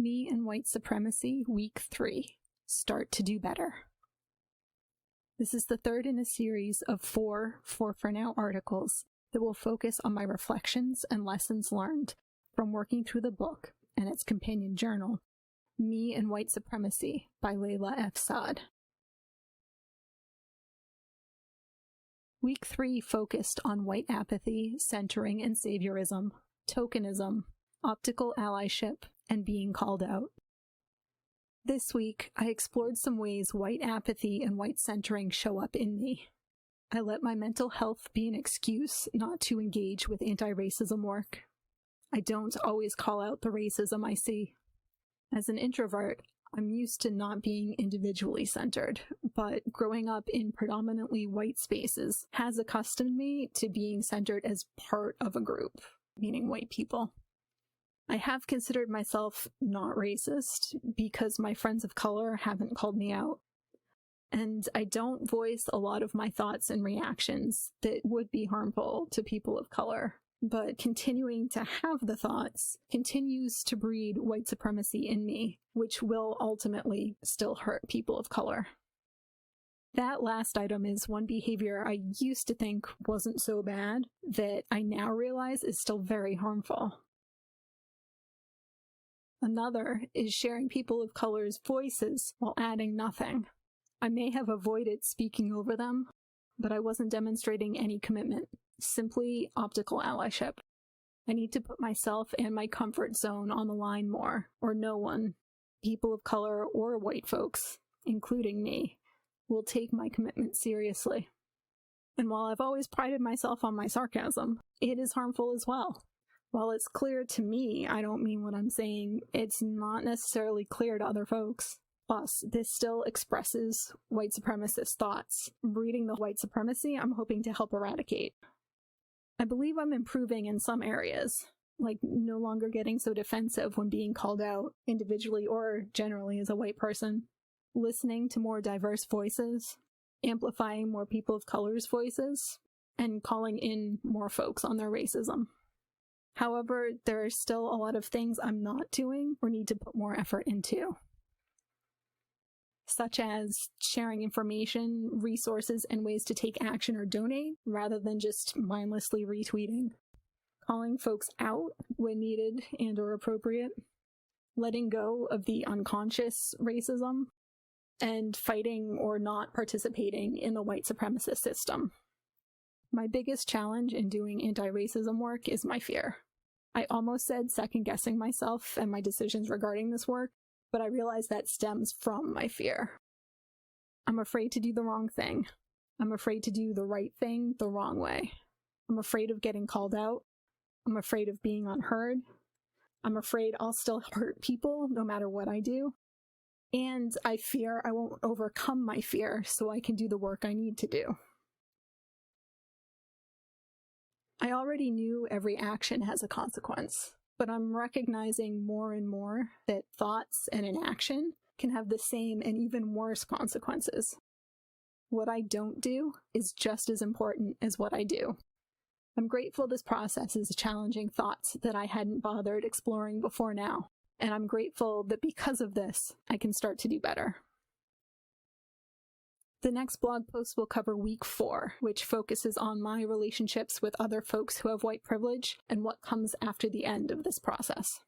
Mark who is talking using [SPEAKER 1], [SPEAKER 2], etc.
[SPEAKER 1] Me and White Supremacy, Week 3. Start to do better. This is the third in a series of 4 For Now articles that will focus on my reflections and lessons learned from working through the book and its companion journal, Me and White Supremacy by Layla F. Saad. Week 3 focused on white apathy, centering and saviorism, tokenism, optical allyship, and being called out. This week, I explored some ways white apathy and white centering show up in me. I let my mental health be an excuse not to engage with anti-racism work. I don't always call out the racism I see. As an introvert, I'm used to not being individually centered, but growing up in predominantly white spaces has accustomed me to being centered as part of a group, meaning white people. I have considered myself not racist because my friends of color haven't called me out. And I don't voice a lot of my thoughts and reactions that would be harmful to people of color. But continuing to have the thoughts continues to breed white supremacy in me, which will ultimately still hurt people of color. That last item is one behavior I used to think wasn't so bad that I now realize is still very harmful. Another is sharing people of color's voices while adding nothing. I may have avoided speaking over them, but I wasn't demonstrating any commitment, simply optical allyship. I need to put myself and my comfort zone on the line more, or no one, people of color or white folks, including me, will take my commitment seriously. And while I've always prided myself on my sarcasm, it is harmful as well. While it's clear to me I don't mean what I'm saying, it's not necessarily clear to other folks. Plus, this still expresses white supremacist thoughts, breeding the white supremacy I'm hoping to help eradicate. I believe I'm improving in some areas, like no longer getting so defensive when being called out, individually or generally as a white person, listening to more diverse voices, amplifying more people of color's voices, and calling in more folks on their racism. However, there are still a lot of things I'm not doing or need to put more effort into, such as sharing information, resources, and ways to take action or donate, rather than just mindlessly retweeting, calling folks out when needed and or appropriate, letting go of the unconscious racism, and fighting or not participating in the white supremacist system. My biggest challenge in doing anti-racism work is my fear. I almost said second-guessing myself and my decisions regarding this work, but I realize that stems from my fear. I'm afraid to do the wrong thing. I'm afraid to do the right thing the wrong way. I'm afraid of getting called out. I'm afraid of being unheard. I'm afraid I'll still hurt people no matter what I do. And I fear I won't overcome my fear so I can do the work I need to do. I already knew every action has a consequence, but I'm recognizing more and more that thoughts and inaction can have the same and even worse consequences. What I don't do is just as important as what I do. I'm grateful this process is challenging thoughts that I hadn't bothered exploring before now, and I'm grateful that because of this, I can start to do better. The next blog post will cover week 4, which focuses on my relationships with other folks who have white privilege and what comes after the end of this process.